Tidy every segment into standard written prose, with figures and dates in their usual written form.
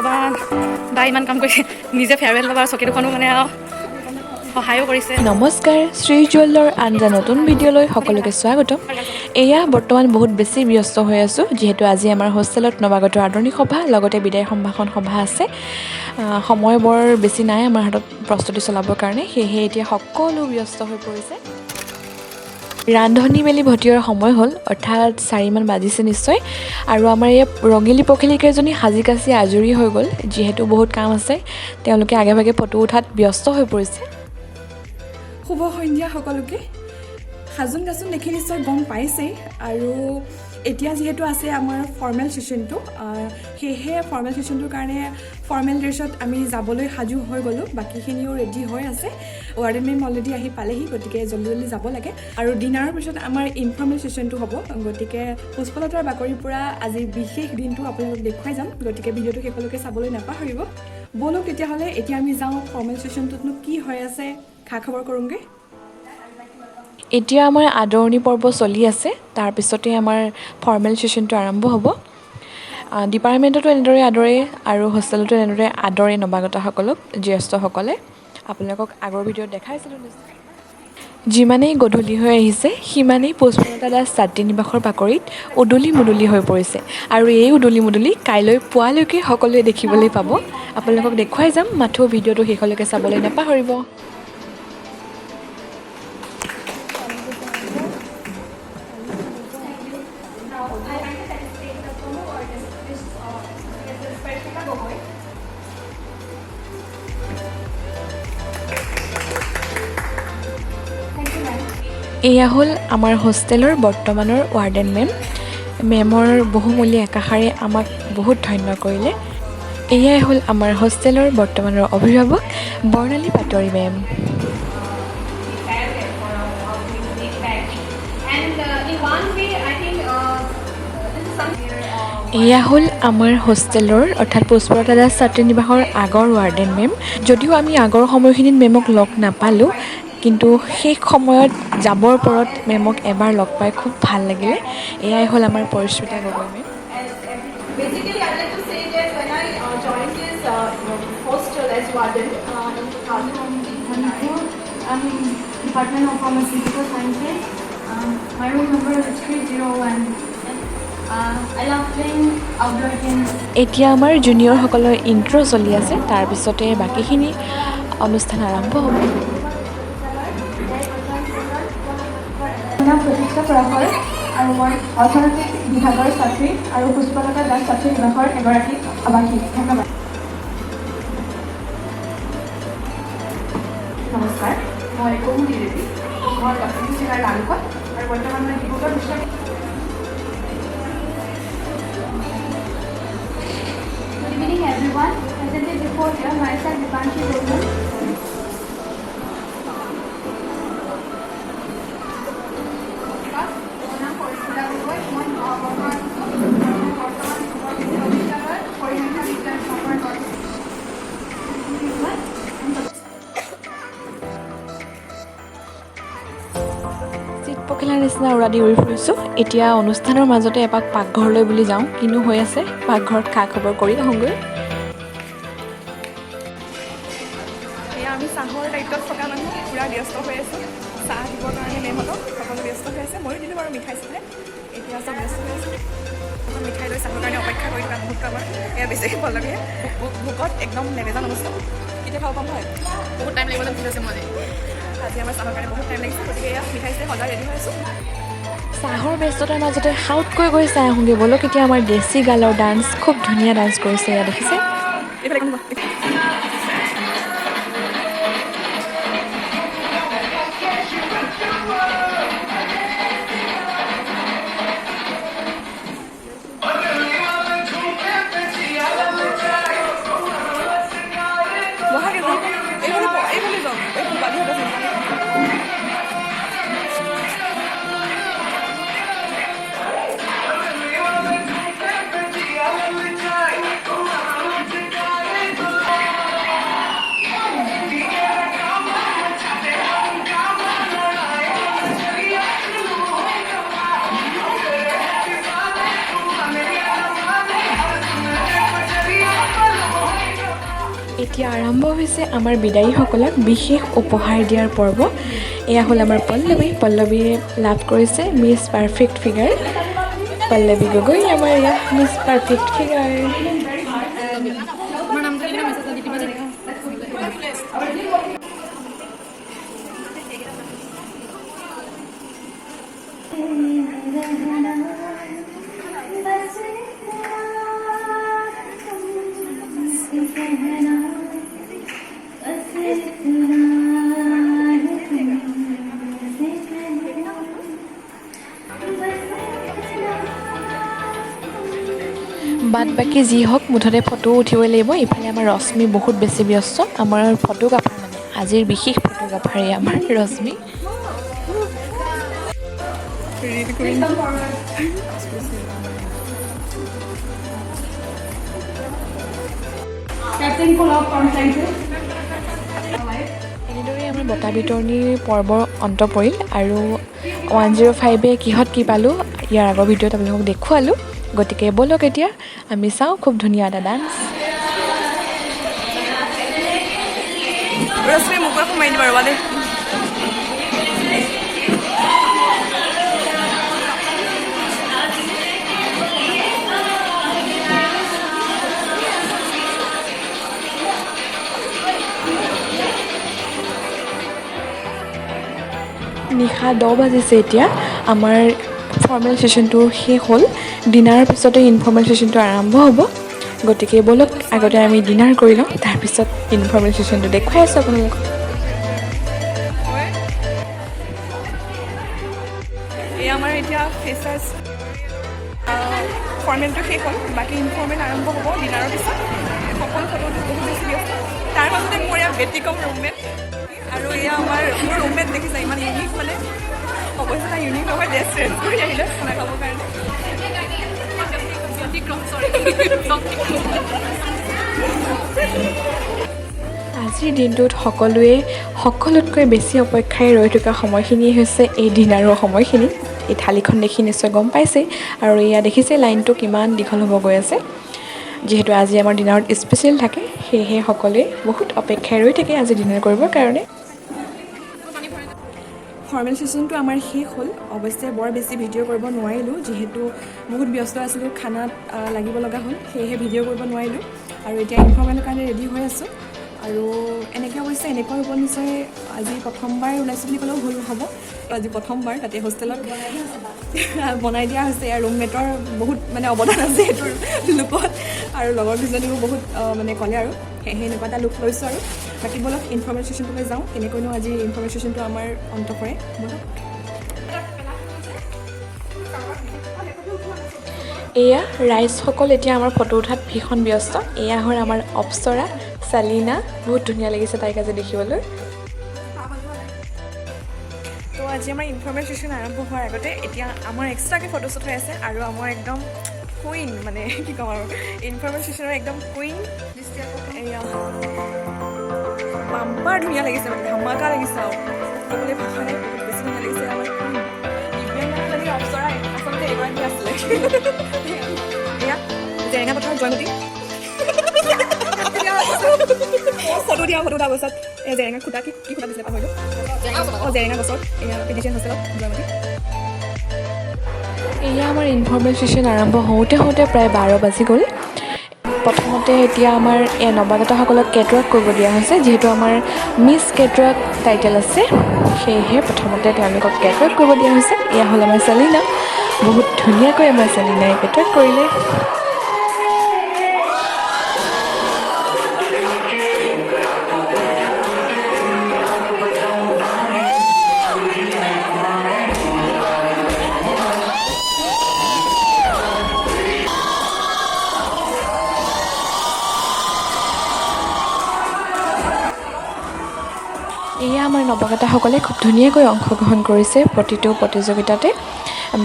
ভগৱান দাই ইমান কাম কৰিছে নিজে ফেয়াৰৱেল ল'বা চকী দুখনো মানে সহায়ো কৰিছে। নমস্কাৰ, শ্ৰী জুৱেলৰ আন এটা নতুন ভিডিঅ'লৈ সকলোকে স্বাগতম। এয়া বৰ্তমান বহুত বেছি ব্যস্ত হৈ আছোঁ, যিহেতু আজি আমাৰ হোষ্টেলত নৱাগতৰ আদৰণি সভা লগতে বিদায় সম্ভাষণ সভা আছে। সময় বৰ বেছি নাই আমাৰ হাতত প্ৰস্তুতি চলাবৰ কাৰণে, সেয়েহে এতিয়া সকলো ব্যস্ত হৈ পৰিছে। ৰান্ধনি মেলি ভটিওৱাৰ সময় হ'ল, অৰ্থাৎ 4মান বাজিছে নিশ্চয়। আৰু আমাৰ এই ৰঙিলী পখিলীকেইজনী সাজি কাচি আজৰি হৈ গ'ল, যিহেতু বহুত কাম আছে। তেওঁলোকে আগে ভাগে ফটো উঠাত ব্যস্ত হৈ পৰিছে। শুভ সন্ধ্যা সকলোকে। সাজোন কাচোন দেখি নিশ্চয় গম পাইছেই। আৰু এতিয়া যিহেতু আছে আমাৰ ফৰ্মেল ছেশ্যনটো, সেয়েহে ফৰ্মেল ছেশ্যনটোৰ কাৰণে ফৰ্মেল ড্ৰেছত আমি যাবলৈ সাজু হৈ গ'লোঁ। বাকীখিনিও ৰেডি হৈ আছে। ৱাৰ্ডেন মেম অলৰেডি আহি পালেহি, গতিকে জল্দি জল্দি যাব লাগে। আৰু ডিনাৰৰ পিছত আমাৰ ইনফৰ্মেল ছেশ্যনটো হ'ব, গতিকে পুষ্পলতাৰ বাকৰিৰ পৰা আজি বিশেষ দিনটো আপোনালোকক দেখুৱাই যাম। গতিকে ভিডিঅ'টো শেষলৈকে চাবলৈ নাপাহৰিব। ব'লক তেতিয়াহ'লে এতিয়া আমি যাওঁ ফৰ্মেল ছেশ্যনটোতনো কি হৈ আছে খা খবৰ কৰোঁগৈ। এতিয়া আমাৰ আদৰণি পৰ্ব চলি আছে, তাৰপিছতে আমাৰ ফৰ্মেল ছেশ্যনটো আৰম্ভ হ'ব। ডিপাৰ্টমেণ্টতো এনেদৰে আদৰে আৰু হোষ্টেলতো এনেদৰে আদৰে নৱাগতসকলক জ্যেষ্ঠসকলে। আপোনালোকক আগৰ ভিডিঅ'ত দেখাইছিলোঁ নিশ্চয়। যিমানেই গধূলি হৈ আহিছে, সিমানেই পুষ্পলতা দাস ছাত্ৰী নিবাসৰ বাকৰিত উদুলি মুদুলি হৈ পৰিছে। আৰু এই উদুলি মুদুলি কাইলৈ পুৱালৈকে সকলোৱে দেখিবলৈ পাব। আপোনালোকক দেখুৱাই যাম, মাথো ভিডিঅ'টো শেষলৈকে চাবলৈ নাপাহৰিব। এয়া হ'ল আমাৰ হোষ্টেলৰ বৰ্তমানৰ ৱাৰ্ডেন মেমৰ বহুমূলীয়া একাষাৰে আমাক বহুত ধন্য কৰিলে। এয়াই হ'ল আমাৰ হোষ্টেলৰ বৰ্তমানৰ অভিভাৱক বৰ্ণালী পাটোৱাৰী মেম। এয়া হ'ল আমাৰ হোষ্টেলৰ অৰ্থাৎ পুষ্পলতা দাস ছাত্ৰী নিবাসৰ আগৰ ৱাৰ্ডেন মেম। যদিও আমি আগৰ সময়খিনিত মেমক লগ নাপালোঁ, কিন্তু শেষ সময়ত যাবৰ পৰত মেমক এবাৰ লগ পাই খুব ভাল লাগিলে। এয়াই হ'ল আমাৰ Parismita Gogoi ma'am. Basically, I would like to say that when I joined this hostel as warden in 2004, I'm in Department of Pharmaceutical Sciences. My room number is 301. I love playing outdoor games. এতিয়া আমাৰ জুনিয়ৰসকলৰ ইণ্ট্ৰ' চলি আছে, তাৰপিছতে বাকীখিনি অনুষ্ঠান আৰম্ভ হ'ব। প্ৰতিষ্ঠা পৰাশৰ আৰু মই অৰ্থনৈতিক বিভাগৰ ছাত্ৰী আৰু পুষ্পলতা দাস ছাত্ৰী নিবাসৰ এগৰাকী আৱাসী। ধন্যবাদ। নমস্কাৰ, মই কৌমুদী দেৱী। মই লখিমপুৰ জিলাৰ লালুকত আৰু বৰ্তমান মই ডিব্ৰুগড় বিশ্ববিদ্যালয়। Good evening everyone. Presently before here myself Dipanshi Roman. চিট পখিলাৰ নিচিনা উৰা দি উৰি ফুৰিছোঁ। এতিয়া অনুষ্ঠানৰ মাজতে এপাক পাকঘৰলৈ বুলি যাওঁ, কিনো হৈ আছে পাকঘৰত খা খবৰ কৰি আহোঁগৈ। এয়া আমি চাহৰ দায়িত্বত থকা মানুহ পূৰা ব্যস্ত হৈ আছোঁ। চাহ দিবৰ কাৰণে মেমহঁতক সকলো ব্যস্ত হৈ আছে। ময়ো দিলোঁ বাৰু মিঠাই চিঠাই। এতিয়া চব ব্যস্ত হৈ আছোঁ। এখন মিঠাই লৈ চাহৰ কাৰণে অপেক্ষা কৰি থকা মুহূৰ্ত আমাৰ এয়া বেছি ভাল লাগে। ভোকত একদম নেমেজা নমস্কাৰ। কেতিয়া খাব পাম হয়, বহুত টাইম লাগিব যেন ফিল হৈছে। মই আজি আমাৰ চাহৰ কাৰণে বহুত টাইম লাগিছে, গতিকে এয়া মিঠাই চিঠাই সজাই ৰেডি হৈ আছোঁ। চাহৰ ব্যস্ততাৰ মাজতে সাউতকৈ গৈ চাই আহোঁগৈ ব'লক। এতিয়া আমাৰ দেশী গালৰ ডান্স, খুব ধুনীয়া ডান্স কৰিছে, এয়া দেখিছে। এতিয়া আৰম্ভ হৈছে আমাৰ বিদায়ীসকলক বিশেষ উপহাৰ দিয়াৰ পৰ্ব। এয়া হ'ল আমাৰ পল্লৱীয়ে লাভ কৰিছে miss perfect figure. Pallavi Gogoi আমাৰ এয়া মিছ পাৰফেক্ট ফিগাৰ। তোমাৰ নামটো কিনে মেছেজ দি দিবা যেনেকৈ বাদ বাকী যি হওক মুঠতে ফটো উঠিবই লাগিব। ইফালে আমাৰ ৰশ্মি বহুত বেছি ব্যস্ত, আমাৰ ফটোগ্ৰাফাৰ মানে আজিৰ বিশেষ ফটোগ্ৰাফাৰে আমাৰ ৰশ্মি। এনেদৰে আমাৰ বঁটা বিতৰণিৰ পৰ্বৰ অন্ত পৰিল আৰু 105-এ কিহত কি পালোঁ ইয়াৰ আগৰ ভিডিঅ'ত আপোনালোকক দেখুৱালোঁ। গতিকে ব'লক এতিয়া আমি চাওঁ খুব ধুনীয়া এটা ডান্স। ৰশ্মি মোক সোমাই দিবা ৰ'বা দেই। নিশা 10 বাজিছে এতিয়া। আমাৰ ফৰ্মেল ছেশ্যনটো শেষ হ'ল। ডিনাৰৰ পিছতে ইনফৰ্মেল ছেশ্যনটো আৰম্ভ হ'ব। গতিকে ব'লক আগতে আমি ডিনাৰ কৰি লওঁ, তাৰপিছত ইনফৰ্মেল ছেশ্যনটো দেখুৱাই আছোঁ আপোনালোকক। এই আমাৰ এতিয়া ফেচাৰ্ছ ফৰ্মেলটো শেষ হ'ল, বাকী ইনফৰ্মেল আৰম্ভ হ'ব ডিনাৰৰ পিছত। সকলো ফটো বহুত বেছি ব্যস্ত। তাৰ মাজতে মোৰ এয়া ব্যতিক্ৰম ৰুমমেট আৰু এয়া আমাৰ মোৰ ৰুমমেট দেখিছে ইমান ইউনিক, মানে অৱশ্যে তাই ইউনিক নহয়, ড্ৰেছ চেঞ্জ কৰি আহিলে খানা খাবৰ কাৰণে। আজিৰ দিনটোত সকলোতকৈ বেছি অপেক্ষাৰে ৰৈ থকা সময়খিনিয়ে হৈছে এই ডিনাৰৰ সময়খিনি। এই থালিখন দেখি নিশ্চয় গম পাইছে আৰু এয়া দেখিছে লাইনটো কিমান দীঘল হ'ব গৈ আছে। যিহেতু আজি আমাৰ ডিনাৰত স্পেচিয়েল থাকে, সেয়েহে সকলোৱে বহুত অপেক্ষাৰে ৰৈ থাকে আজি ডিনাৰ কৰিবৰ কাৰণে। ফৰ্মেল ছেশ্যনটো আমাৰ শেষ হ'ল। অৱশ্যে বৰ বেছি ভিডিঅ' কৰিব নোৱাৰিলোঁ, যিহেতু বহুত ব্যস্ত আছিলোঁ, খানাত লাগিব লগা হ'ল, সেয়েহে ভিডিঅ' কৰিব নোৱাৰিলোঁ। আৰু এতিয়া ইনফৰ্মেলৰ কাৰণে ৰেডি হৈ আছোঁ। আৰু এনেকৈ অৱশ্যে এনেকুৱা হ'ব নিশ্চয় আজি প্ৰথমবাৰ ওলাইছোঁ বুলি ক'লেও ভুল হ'ব। আজি প্ৰথমবাৰ তাতে হোষ্টেলত বনাই দিয়া হৈছে। ইয়াৰ ৰুমমেটৰ বহুত মানে অৱদান আছে এইটোৰ লুকত, আৰু লগৰ দুজনীও বহুত মানে ক'লে আৰু সেয়েহে এনেকুৱা এটা লুক লৈছোঁ। আৰু বাকী ব'লক ইনফৰ্মেল ছেশ্যনটোলৈ যাওঁ, কেনেকৈনো আজি ইনফৰ্মেল ছেশ্যনটো আমাৰ অন্ত পৰে ব'লক। এয়া ৰাইজসকল এতিয়া আমাৰ ফটো উঠাত ভীষণ ব্যস্ত। এয়া হ'ল আমাৰ অপ্সৰা চালিনা, বহুত ধুনীয়া লাগিছে তাইক আজি দেখিবলৈ। তো আজি আমাৰ ইনফৰ্মেল ছেশ্যন আৰম্ভ হোৱাৰ আগতে এতিয়া আমাৰ এক্সট্ৰাকৈ ফটোশ্বুট হৈ আছে। আৰু আমাৰ একদম কুইন, মানে কি ক'ম আৰু, ইনফৰ্মেল ছেশ্যনৰ একদম কুইন এয়া বাম্পাৰ ধুনীয়া লাগিছে, মানে ধামাকা লাগিছে আৰু ক'বলৈ ভাষা নাই, বহুত বেছি ধুনীয়া লাগিছে। আমাৰ দিব্যাংগী অপ্সৰা আচলতে এগৰাকী আছিলে। এয়া জেৰেঙা পথাৰৰ জয়মতী ফটো দিয়া অৱস্থাত এয়া জেৰেঙা খুটা কি খুটা দিছিলে পাহৰিলোঁ। জেৰেঙা গছত এয়া PDCN হোষ্টেলত জয়মতী। এয়া আমাৰ ইনফৰ্মেল ছেশ্যন আৰম্ভ হওঁতে প্ৰায় 12 বাজি গ'ল। প্ৰথমতে এতিয়া আমাৰ এই নৱাগতসকলক কেটৱাক কৰিব দিয়া হৈছে। যিহেতু আমাৰ মিছ কেটৱাক টাইটেল আছে, সেয়েহে প্ৰথমতে তেওঁলোকক কেটৱাক কৰিব দিয়া হৈছে। এয়া হ'ল আমাৰ চালিনা, বহুত ধুনীয়াকৈ আমাৰ চালিনাই কেটৱাক কৰিলে। এয়া আমাৰ নৱাগতসকলে খুব ধুনীয়াকৈ অংশগ্ৰহণ কৰিছে প্ৰতিটো প্ৰতিযোগিতাতে।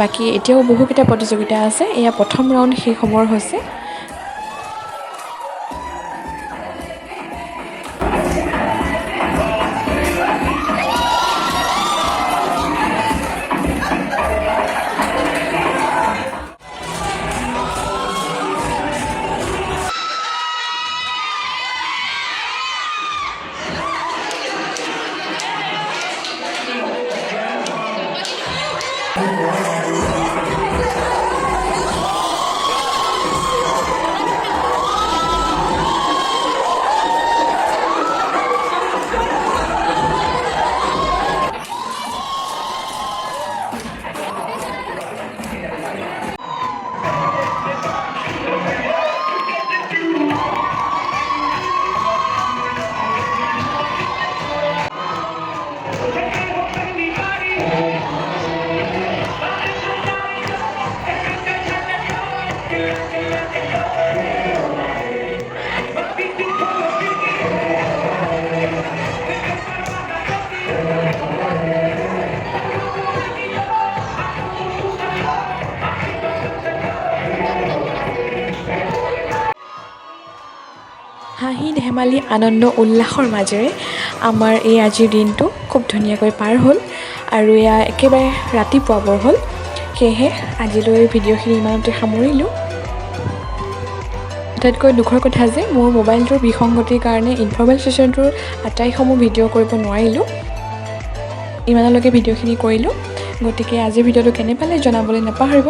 বাকী এতিয়াও বহুকেইটা প্ৰতিযোগিতা আছে। এয়া প্ৰথম ৰাউণ্ড শেষ হ'বৰ হৈছে। হাঁহি ধেমালি আনন্দ উল্লাসৰ মাজেৰে আমাৰ এই আজিৰ দিনটো খুব ধুনীয়াকৈ পাৰ হ'ল আৰু এয়া একেবাৰে ৰাতিপুৱা বৰ হ'ল সেয়েহে আজিলৈ ভিডিঅ'খিনি ইমানতে সামৰিলোঁ আটাইতকৈ দুখৰ কথা যে মোৰ মোবাইলটোৰ বিসংগতিৰ কাৰণে ইনফৰ্মেল ছেশ্যনটোৰ আটাইসমূহ ভিডিঅ' কৰিব নোৱাৰিলোঁ ইমানলৈকে ভিডিঅ'খিনি কৰিলোঁ গতিকে আজিৰ ভিডিঅ'টো কেনে পালে জনাবলৈ নাপাহৰিব